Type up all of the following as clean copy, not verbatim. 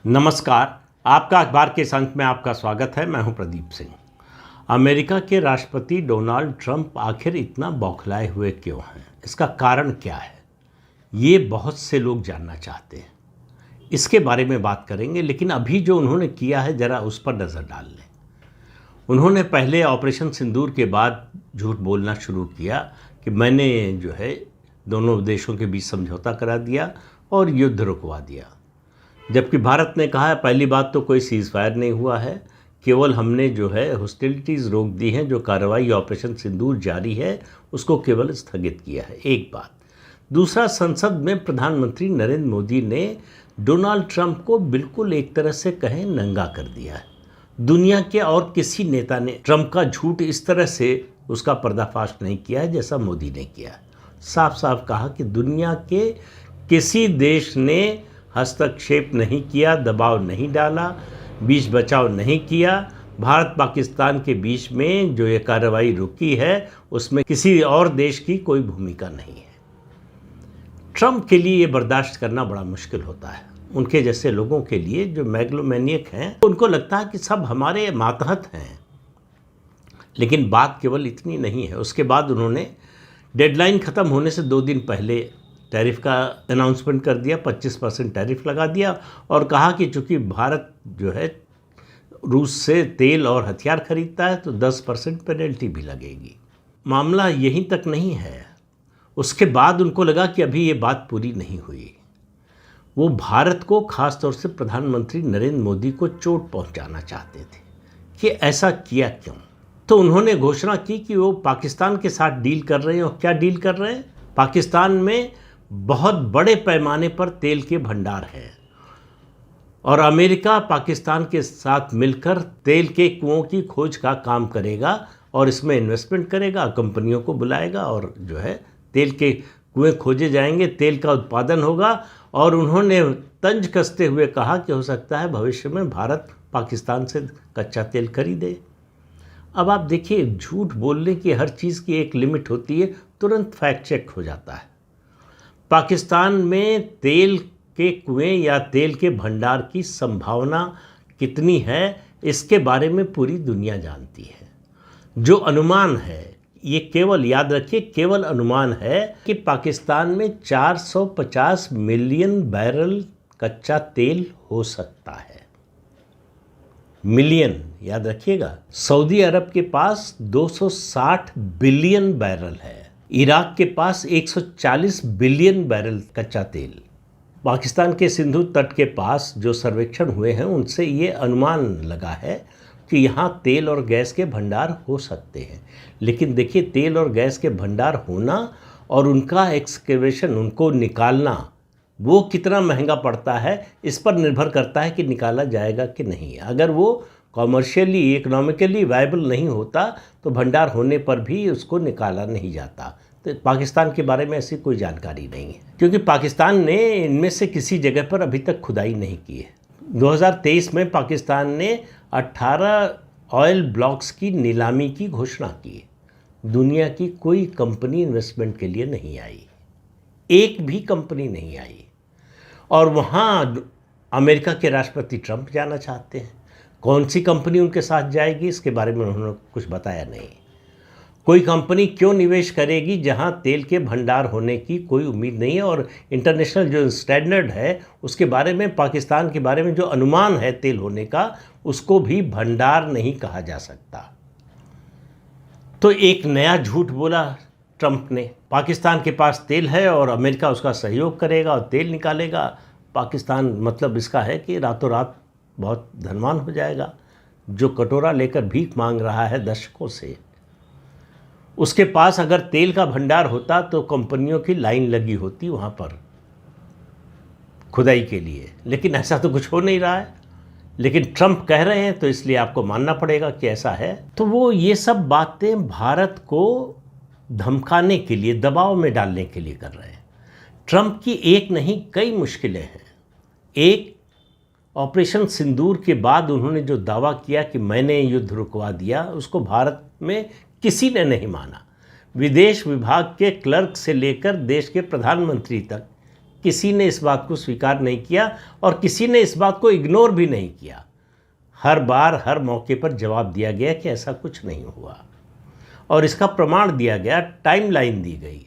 नमस्कार। आपका अखबार के इस अंक में आपका स्वागत है। मैं हूं प्रदीप सिंह। अमेरिका के राष्ट्रपति डोनाल्ड ट्रंप आखिर इतना बौखलाए हुए क्यों हैं? इसका कारण क्या है? ये बहुत से लोग जानना चाहते हैं। इसके बारे में बात करेंगे, लेकिन अभी जो उन्होंने किया है ज़रा उस पर नज़र डाल लें। उन्होंने पहले ऑपरेशन सिंदूर के बाद झूठ बोलना शुरू किया कि मैंने जो है दोनों देशों के बीच समझौता करा दिया और युद्ध रुकवा दिया, जबकि भारत ने कहा है पहली बात तो कोई सीज़ फायर नहीं हुआ है, केवल हमने जो है हॉस्टिलिटीज़ रोक दी हैं। जो कार्रवाई ऑपरेशन सिंदूर जारी है उसको केवल स्थगित किया है। एक बात। दूसरा, संसद में प्रधानमंत्री नरेंद्र मोदी ने डोनाल्ड ट्रंप को बिल्कुल एक तरह से कहें नंगा कर दिया है। दुनिया के और किसी नेता ने ट्रंप का झूठ इस तरह से उसका पर्दाफाश नहीं किया है जैसा मोदी ने किया। साफ साफ कहा कि दुनिया के किसी देश ने हस्तक्षेप नहीं किया, दबाव नहीं डाला, बीच बचाव नहीं किया। भारत पाकिस्तान के बीच में जो ये कार्रवाई रुकी है उसमें किसी और देश की कोई भूमिका नहीं है। ट्रंप के लिए ये बर्दाश्त करना बड़ा मुश्किल होता है। उनके जैसे लोगों के लिए जो मैग्लोमैनियक हैं, उनको लगता है कि सब हमारे मातहत हैं। लेकिन बात केवल इतनी नहीं है। उसके बाद उन्होंने डेडलाइन ख़त्म होने से 2 दिन पहले टैरिफ का अनाउंसमेंट कर दिया, 25% टैरिफ लगा दिया और कहा कि चूँकि भारत जो है रूस से तेल और हथियार खरीदता है तो 10% पेनल्टी भी लगेगी। मामला यहीं तक नहीं है। उसके बाद उनको लगा कि अभी ये बात पूरी नहीं हुई। वो भारत को, ख़ास तौर से प्रधानमंत्री नरेंद्र मोदी को चोट पहुंचाना चाहते थे कि ऐसा किया क्यों। तो उन्होंने घोषणा की कि वो पाकिस्तान के साथ डील कर रहे हैं। और क्या डील कर रहे हैं? पाकिस्तान में बहुत बड़े पैमाने पर तेल के भंडार हैं और अमेरिका पाकिस्तान के साथ मिलकर तेल के कुओं की खोज का काम करेगा और इसमें इन्वेस्टमेंट करेगा, कंपनियों को बुलाएगा और जो है तेल के कुएं खोजे जाएंगे, तेल का उत्पादन होगा। और उन्होंने तंज कसते हुए कहा कि हो सकता है भविष्य में भारत पाकिस्तान से कच्चा तेल खरीदे। अब आप देखिए, झूठ बोलने की हर चीज़ की एक लिमिट होती है, तुरंत फैक्ट चेक हो जाता है। पाकिस्तान में तेल के कुएं या तेल के भंडार की संभावना कितनी है, इसके बारे में पूरी दुनिया जानती है। जो अनुमान है, ये केवल याद रखिए, केवल अनुमान है कि पाकिस्तान में 450 मिलियन बैरल कच्चा तेल हो सकता है। मिलियन याद रखिएगा। सऊदी अरब के पास 260 बिलियन बैरल है। इराक के पास 140 बिलियन बैरल कच्चा तेल। पाकिस्तान के सिंधु तट के पास जो सर्वेक्षण हुए हैं उनसे ये अनुमान लगा है कि यहाँ तेल और गैस के भंडार हो सकते हैं। लेकिन देखिए, तेल और गैस के भंडार होना और उनका एक्सकेवेशन, उनको निकालना, वो कितना महंगा पड़ता है, इस पर निर्भर करता है कि निकाला जाएगा कि नहीं। अगर वो कॉमर्शियली, इकोनॉमिकली वायबल नहीं होता तो भंडार होने पर भी उसको निकाला नहीं जाता। तो पाकिस्तान के बारे में ऐसी कोई जानकारी नहीं है, क्योंकि पाकिस्तान ने इनमें से किसी जगह पर अभी तक खुदाई नहीं की है। 2023 में पाकिस्तान ने 18 ऑयल ब्लॉक्स की नीलामी की घोषणा की। दुनिया की कोई कंपनी इन्वेस्टमेंट के लिए नहीं आई, एक भी कंपनी नहीं आई। और वहाँ अमेरिका के राष्ट्रपति ट्रंप जाना चाहते हैं। कौन सी कंपनी उनके साथ जाएगी, इसके बारे में उन्होंने कुछ बताया नहीं। कोई कंपनी क्यों निवेश करेगी जहां तेल के भंडार होने की कोई उम्मीद नहीं है। और इंटरनेशनल जो स्टैंडर्ड है उसके बारे में, पाकिस्तान के बारे में जो अनुमान है तेल होने का, उसको भी भंडार नहीं कहा जा सकता। तो एक नया झूठ बोला ट्रंप ने। पाकिस्तान के पास तेल है और अमेरिका उसका सहयोग करेगा और तेल निकालेगा। पाकिस्तान मतलब इसका है कि रातों रात बहुत धनवान हो जाएगा। जो कटोरा लेकर भीख मांग रहा है दशकों से, उसके पास अगर तेल का भंडार होता तो कंपनियों की लाइन लगी होती वहाँ पर खुदाई के लिए। लेकिन ऐसा तो कुछ हो नहीं रहा है। लेकिन ट्रंप कह रहे हैं तो इसलिए आपको मानना पड़ेगा कि ऐसा है। तो वो ये सब बातें भारत को धमकाने के लिए, दबाव में डालने के लिए कर रहे हैं। ट्रंप की एक नहीं कई मुश्किलें हैं। एक, ऑपरेशन सिंदूर के बाद उन्होंने जो दावा किया कि मैंने युद्ध रुकवा दिया, उसको भारत में किसी ने नहीं माना। विदेश विभाग के क्लर्क से लेकर देश के प्रधानमंत्री तक किसी ने इस बात को स्वीकार नहीं किया और किसी ने इस बात को इग्नोर भी नहीं किया। हर बार हर मौके पर जवाब दिया गया कि ऐसा कुछ नहीं हुआ और इसका प्रमाण दिया गया, टाइमलाइन दी गई।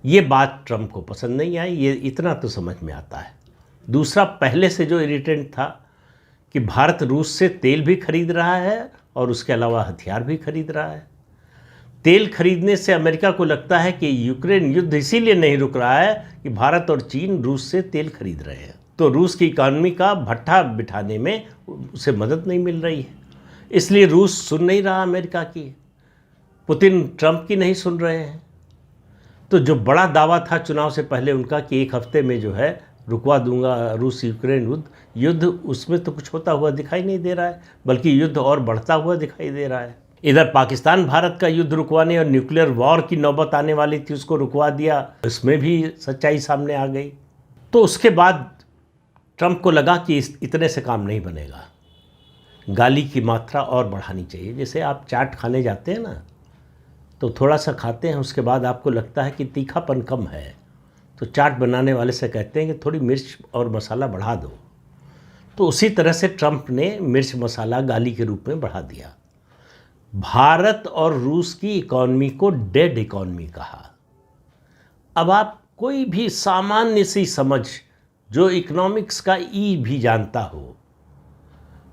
ये बात ट्रंप को पसंद नहीं आई, ये इतना तो समझ में आता है। दूसरा, पहले से जो इरिटेंट था कि भारत रूस से तेल भी खरीद रहा है और उसके अलावा हथियार भी खरीद रहा है। तेल खरीदने से अमेरिका को लगता है कि यूक्रेन युद्ध इसीलिए नहीं रुक रहा है कि भारत और चीन रूस से तेल खरीद रहे हैं, तो रूस की इकॉनमी का भट्ठा बिठाने में उसे मदद नहीं मिल रही है, इसलिए रूस सुन नहीं रहा अमेरिका की, पुतिन ट्रंप की नहीं सुन रहे हैं। तो जो बड़ा दावा था चुनाव से पहले उनका कि 1 हफ्ते में जो है रुकवा दूंगा रूस यूक्रेन युद्ध, उसमें तो कुछ होता हुआ दिखाई नहीं दे रहा है, बल्कि युद्ध और बढ़ता हुआ दिखाई दे रहा है। इधर पाकिस्तान भारत का युद्ध रुकवाने और न्यूक्लियर वॉर की नौबत आने वाली थी, उसको रुकवा दिया, इसमें भी सच्चाई सामने आ गई। तो उसके बाद ट्रंप को लगा कि इतने से काम नहीं बनेगा, गाली की मात्रा और बढ़ानी चाहिए। जैसे आप चाट खाने जाते हैं ना, तो थोड़ा सा खाते हैं, उसके बाद आपको लगता है कि तीखापन कम है, तो चाट बनाने वाले से कहते हैं कि थोड़ी मिर्च और मसाला बढ़ा दो। तो उसी तरह से ट्रंप ने मिर्च मसाला गाली के रूप में बढ़ा दिया। भारत और रूस की इकॉनमी को डेड इकॉनमी कहा। अब आप कोई भी सामान्य सी समझ, जो इकोनॉमिक्स का ई भी जानता हो,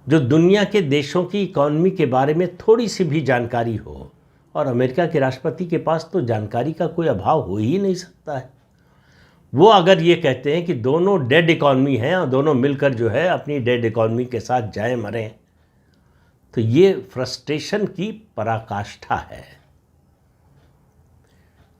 जो दुनिया के देशों की इकॉनमी के बारे में थोड़ी सी भी जानकारी हो, और अमेरिका के राष्ट्रपति के पास तो जानकारी का कोई अभाव हो ही नहीं सकता है, वो अगर ये कहते हैं कि दोनों डेड इकॉनमी हैं और दोनों मिलकर जो है अपनी डेड इकॉनमी के साथ जाएं मरें, तो ये फ्रस्ट्रेशन की पराकाष्ठा है।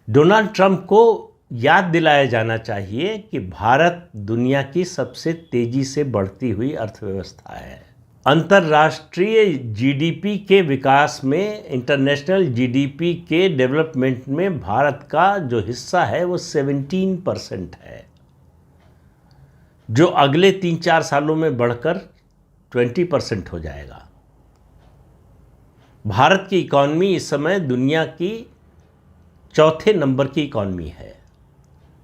डोनाल्ड ट्रंप को याद दिलाया जाना चाहिए कि भारत दुनिया की सबसे तेजी से बढ़ती हुई अर्थव्यवस्था है। अंतर्राष्ट्रीय जीडीपी के विकास में, इंटरनेशनल जीडीपी के डेवलपमेंट में भारत का जो हिस्सा है वो 17% है, जो अगले 3-4 सालों में बढ़कर 20% हो जाएगा। भारत की इकॉनमी इस समय दुनिया की 4थे नंबर की इकॉनमी है,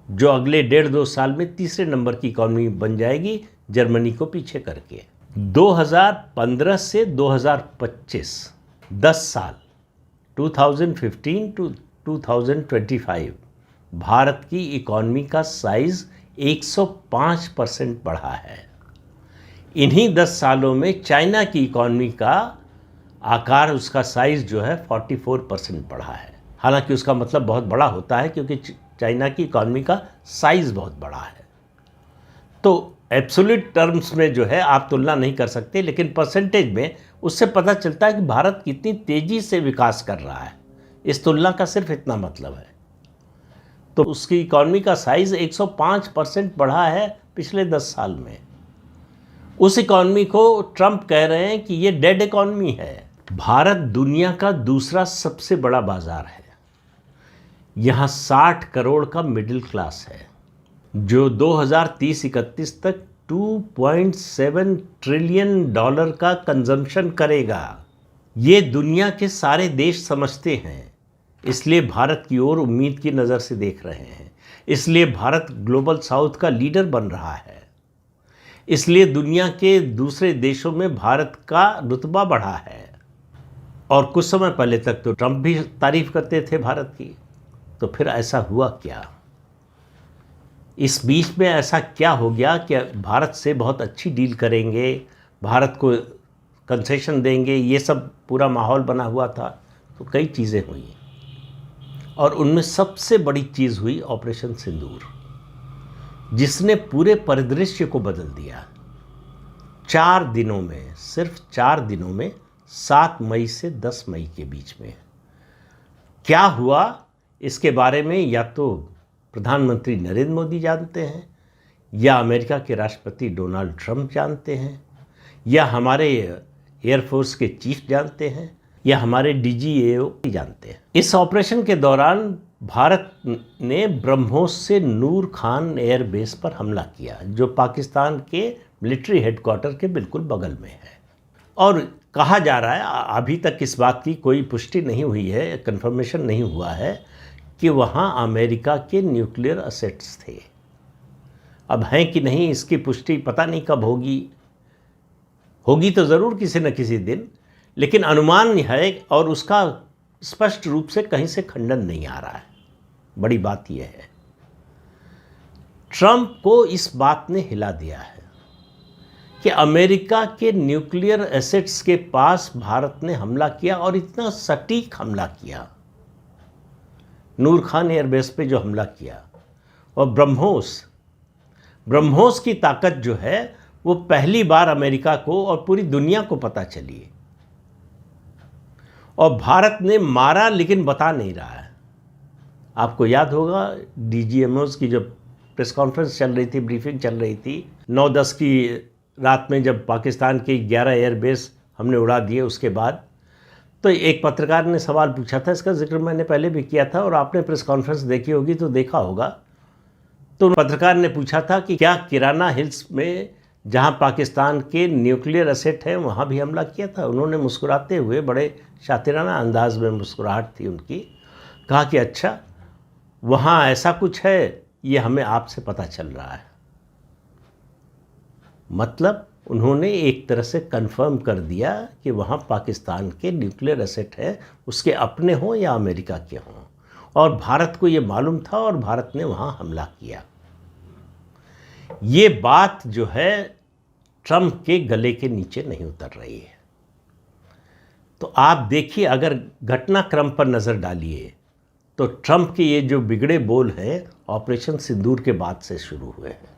जो अगले 1.5-2 साल में 3रे नंबर की इकॉनमी बन जाएगी, जर्मनी को पीछे करके। 2015 से 2025 10 साल 2015 to 2025 भारत की इकॉनमी का साइज 105% बढ़ा है। इन्हीं 10 सालों में चाइना की इकॉनमी का आकार, उसका साइज जो है 44% बढ़ा है। हालांकि उसका मतलब बहुत बड़ा होता है क्योंकि चाइना की इकॉनमी का साइज बहुत बड़ा है, तो एब्सोल्यूट टर्म्स में जो है आप तुलना नहीं कर सकते, लेकिन परसेंटेज में उससे पता चलता है कि भारत कितनी तेज़ी से विकास कर रहा है। इस तुलना का सिर्फ इतना मतलब है। तो उसकी इकॉनमी का साइज़ 105% बढ़ा है पिछले 10 साल में। उस इकॉनमी को ट्रंप कह रहे हैं कि ये डेड इकॉनमी है। भारत दुनिया का दूसरा सबसे बड़ा बाज़ार है। यहाँ 60 करोड़ का मिडिल क्लास है, जो 2030-31 तक $2.7 ट्रिलियन का कंजम्पशन करेगा। ये दुनिया के सारे देश समझते हैं, इसलिए भारत की ओर उम्मीद की नज़र से देख रहे हैं। इसलिए भारत ग्लोबल साउथ का लीडर बन रहा है। इसलिए दुनिया के दूसरे देशों में भारत का रुतबा बढ़ा है। और कुछ समय पहले तक तो ट्रंप भी तारीफ करते थे भारत की। तो फिर ऐसा हुआ क्या? इस बीच में ऐसा क्या हो गया कि भारत से बहुत अच्छी डील करेंगे, भारत को कंसेशन देंगे, ये सब पूरा माहौल बना हुआ था। तो कई चीज़ें हुई और उनमें सबसे बड़ी चीज़ हुई ऑपरेशन सिंदूर, जिसने पूरे परिदृश्य को बदल दिया। 4 दिनों में, सिर्फ 4 दिनों में, 7 मई से 10 मई के बीच में क्या हुआ, इसके बारे में या तो प्रधानमंत्री नरेंद्र मोदी जानते हैं, या अमेरिका के राष्ट्रपति डोनाल्ड ट्रंप जानते हैं, या हमारे एयरफोर्स के चीफ जानते हैं, या हमारे DGAO जानते हैं। इस ऑपरेशन के दौरान भारत ने ब्रह्मोस से नूर खान एयरबेस पर हमला किया, जो पाकिस्तान के मिलिट्री हेडक्वार्टर के बिल्कुल बगल में है। और कहा जा रहा है, अभी तक इस बात की कोई पुष्टि नहीं हुई है, कंफर्मेशन नहीं हुआ है कि वहाँ अमेरिका के न्यूक्लियर असेट्स थे। अब हैं कि नहीं इसकी पुष्टि पता नहीं कब होगी, होगी तो ज़रूर किसी न किसी दिन, लेकिन अनुमान है और उसका स्पष्ट रूप से कहीं से खंडन नहीं आ रहा है। बड़ी बात यह है, ट्रंप को इस बात ने हिला दिया है कि अमेरिका के न्यूक्लियर एसेट्स के पास भारत ने हमला किया और इतना सटीक हमला किया। नूर खान एयरबेस पे जो हमला किया, और ब्रह्मोस की ताकत जो है वो पहली बार अमेरिका को और पूरी दुनिया को पता चली, और भारत ने मारा लेकिन बता नहीं रहा है। आपको याद होगा डीजीएमओस की जो प्रेस कॉन्फ्रेंस चल रही थी, ब्रीफिंग चल रही थी 9-10 की रात में, जब पाकिस्तान के 11 एयरबेस हमने उड़ा दिए उसके बाद, तो एक पत्रकार ने सवाल पूछा था, इसका जिक्र मैंने पहले भी किया था और आपने प्रेस कॉन्फ्रेंस देखी होगी तो देखा होगा। तो पत्रकार ने पूछा था कि क्या किराना हिल्स में जहां पाकिस्तान के न्यूक्लियर एसेट हैं वहां भी हमला किया था? उन्होंने मुस्कुराते हुए, बड़े शातिराना अंदाज में मुस्कुराहट थी उनकी, कहा कि अच्छा वहां ऐसा कुछ है, ये हमें आपसे पता चल रहा है। मतलब उन्होंने एक तरह से कंफर्म कर दिया कि वहाँ पाकिस्तान के न्यूक्लियर एसेट है, उसके अपने हों या अमेरिका के हों, और भारत को ये मालूम था और भारत ने वहाँ हमला किया। ये बात जो है ट्रंप के गले के नीचे नहीं उतर रही है। तो आप देखिए, अगर घटनाक्रम पर नज़र डालिए तो ट्रंप के ये जो बिगड़े बोल हैं ऑपरेशन सिंदूर के बाद से शुरू हुए हैं।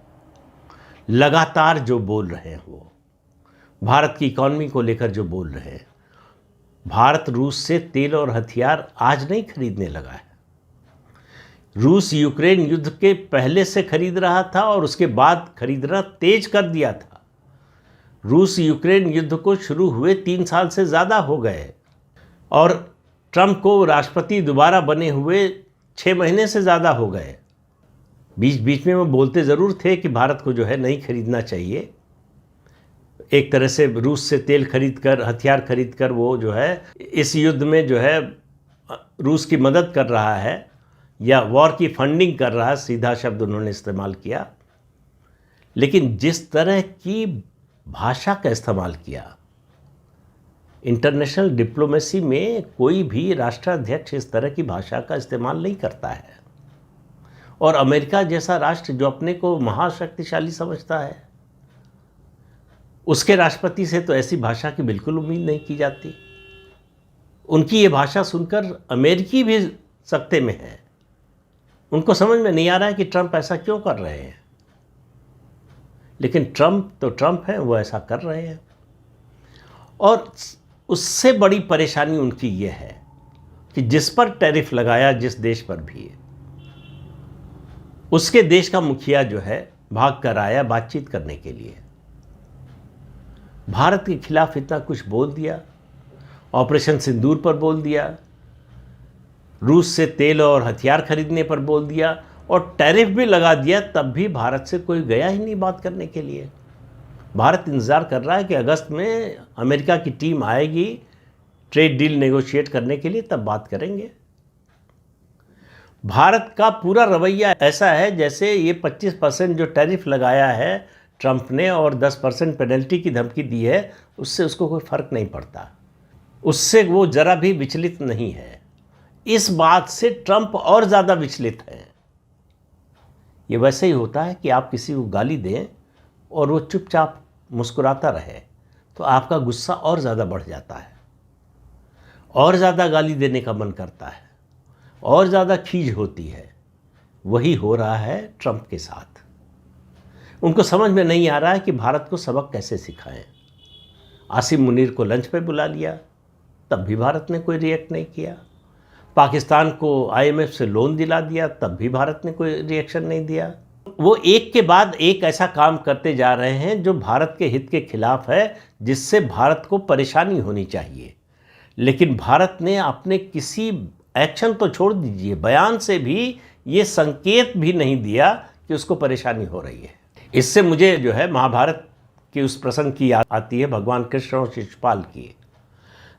लगातार जो बोल रहे हैं वो भारत की इकॉनमी को लेकर जो बोल रहे हैं, भारत रूस से तेल और हथियार आज नहीं खरीदने लगा है। रूस यूक्रेन युद्ध के पहले से खरीद रहा था और उसके बाद खरीदना तेज कर दिया था। रूस यूक्रेन युद्ध को शुरू हुए 3 साल से ज़्यादा हो गए और ट्रंप को राष्ट्रपति दोबारा बने हुए 6 महीने से ज़्यादा हो गए। बीच बीच में वो बोलते ज़रूर थे कि भारत को जो है नहीं खरीदना चाहिए, एक तरह से रूस से तेल खरीद कर, हथियार खरीद कर वो जो है इस युद्ध में जो है रूस की मदद कर रहा है या वॉर की फंडिंग कर रहा है, सीधा शब्द उन्होंने इस्तेमाल किया। लेकिन जिस तरह की भाषा का इस्तेमाल किया, इंटरनेशनल डिप्लोमेसी में कोई भी राष्ट्राध्यक्ष इस तरह की भाषा का इस्तेमाल नहीं करता है, और अमेरिका जैसा राष्ट्र जो अपने को महाशक्तिशाली समझता है, उसके राष्ट्रपति से तो ऐसी भाषा की बिल्कुल उम्मीद नहीं की जाती। उनकी ये भाषा सुनकर अमेरिकी भी सकते में है, उनको समझ में नहीं आ रहा है कि ट्रंप ऐसा क्यों कर रहे हैं। लेकिन ट्रंप तो ट्रंप है, वो ऐसा कर रहे हैं। और उससे बड़ी परेशानी उनकी ये है कि जिस पर टैरिफ लगाया, जिस देश पर भी, उसके देश का मुखिया जो है भाग कर आया बातचीत करने के लिए, भारत के खिलाफ इतना कुछ बोल दिया, ऑपरेशन सिंदूर पर बोल दिया, रूस से तेल और हथियार खरीदने पर बोल दिया और टैरिफ भी लगा दिया, तब भी भारत से कोई गया ही नहीं बात करने के लिए। भारत इंतज़ार कर रहा है कि अगस्त में अमेरिका की टीम आएगी ट्रेड डील नेगोशिएट करने के लिए, तब बात करेंगे। भारत का पूरा रवैया ऐसा है जैसे ये 25% जो टैरिफ लगाया है ट्रंप ने और 10% पेनल्टी की धमकी दी है, उससे उसको कोई फ़र्क नहीं पड़ता, उससे वो ज़रा भी विचलित नहीं है। इस बात से ट्रंप और ज़्यादा विचलित है। ये वैसे ही होता है कि आप किसी को गाली दें और वो चुपचाप मुस्कुराता रहे तो आपका गुस्सा और ज़्यादा बढ़ जाता है, और ज़्यादा गाली देने का मन करता है, और ज़्यादा खीज होती है। वही हो रहा है ट्रंप के साथ। उनको समझ में नहीं आ रहा है कि भारत को सबक कैसे सिखाएं। आसिम मुनीर को लंच पे बुला लिया, तब भी भारत ने कोई रिएक्ट नहीं किया। पाकिस्तान को IMF से लोन दिला दिया, तब भी भारत ने कोई रिएक्शन नहीं दिया। वो एक के बाद एक ऐसा काम करते जा रहे हैं जो भारत के हित के खिलाफ है, जिससे भारत को परेशानी होनी चाहिए। लेकिन भारत ने अपने किसी एक्शन तो छोड़ दीजिए, बयान से भी ये संकेत भी नहीं दिया कि उसको परेशानी हो रही है। इससे मुझे जो है महाभारत के उस प्रसंग की याद आती है, भगवान कृष्ण और शिशुपाल की।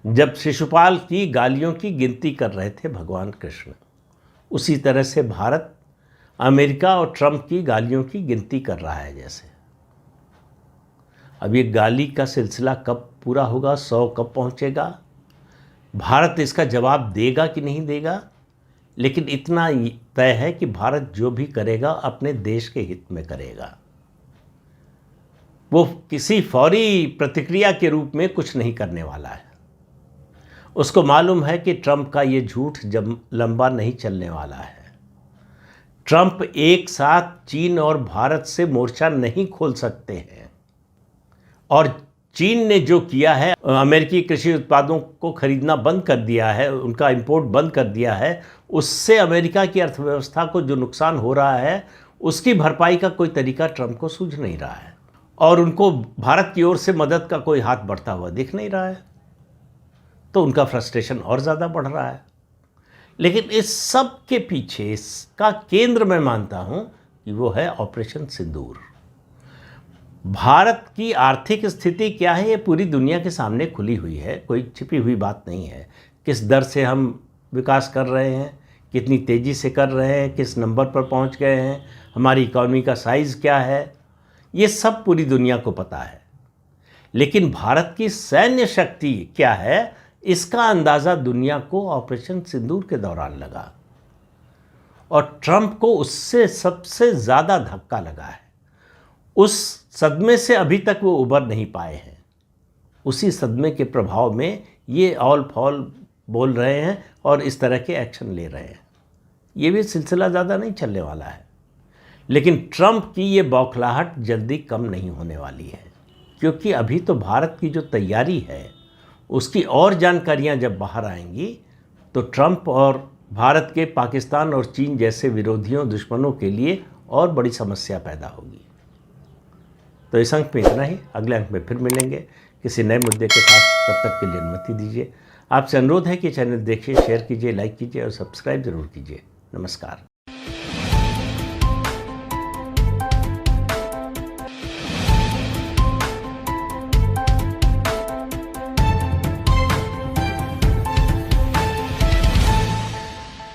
जब शिशुपाल की गालियों की गिनती कर रहे थे भगवान कृष्ण, उसी तरह से भारत अमेरिका और ट्रंप की गालियों की गिनती कर रहा है जैसे। अब ये गाली का सिलसिला कब पूरा होगा, 100 कब पहुंचेगा, भारत इसका जवाब देगा कि नहीं देगा, लेकिन इतना तय है कि भारत जो भी करेगा अपने देश के हित में करेगा। वो किसी फौरी प्रतिक्रिया के रूप में कुछ नहीं करने वाला है। उसको मालूम है कि ट्रंप का ये झूठ जब लंबा नहीं चलने वाला है। ट्रंप एक साथ चीन और भारत से मोर्चा नहीं खोल सकते हैं, और चीन ने जो किया है, अमेरिकी कृषि उत्पादों को खरीदना बंद कर दिया है, उनका इंपोर्ट बंद कर दिया है, उससे अमेरिका की अर्थव्यवस्था को जो नुकसान हो रहा है उसकी भरपाई का कोई तरीका ट्रंप को सूझ नहीं रहा है, और उनको भारत की ओर से मदद का कोई हाथ बढ़ता हुआ दिख नहीं रहा है। तो उनका फ्रस्ट्रेशन और ज़्यादा बढ़ रहा है। लेकिन इस सब के पीछे इसका केंद्र मैं मानता हूं कि वो है ऑपरेशन सिंदूर। भारत की आर्थिक स्थिति क्या है ये पूरी दुनिया के सामने खुली हुई है, कोई छिपी हुई बात नहीं है। किस दर से हम विकास कर रहे हैं, कितनी तेज़ी से कर रहे हैं, किस नंबर पर पहुंच गए हैं, हमारी इकॉनमी का साइज़ क्या है, ये सब पूरी दुनिया को पता है। लेकिन भारत की सैन्य शक्ति क्या है, इसका अंदाज़ा दुनिया को ऑपरेशन सिंदूर के दौरान लगा, और ट्रंप को उससे सबसे ज़्यादा धक्का लगा है। उस सदमे से अभी तक वो उबर नहीं पाए हैं। उसी सदमे के प्रभाव में ये ऑल फॉल बोल रहे हैं और इस तरह के एक्शन ले रहे हैं। ये भी सिलसिला ज़्यादा नहीं चलने वाला है, लेकिन ट्रंप की ये बौखलाहट जल्दी कम नहीं होने वाली है, क्योंकि अभी तो भारत की जो तैयारी है उसकी और जानकारियां जब बाहर आएंगी तो ट्रंप और भारत के पाकिस्तान और चीन जैसे विरोधियों, दुश्मनों के लिए और बड़ी समस्या पैदा होगी। तो इस अंक में इतना ही। अगले अंक में फिर मिलेंगे किसी नए मुद्दे के साथ। तब तक के लिए अनुमति दीजिए। आपसे अनुरोध है कि चैनल देखिए, शेयर कीजिए, लाइक कीजिए और सब्सक्राइब जरूर कीजिए। नमस्कार।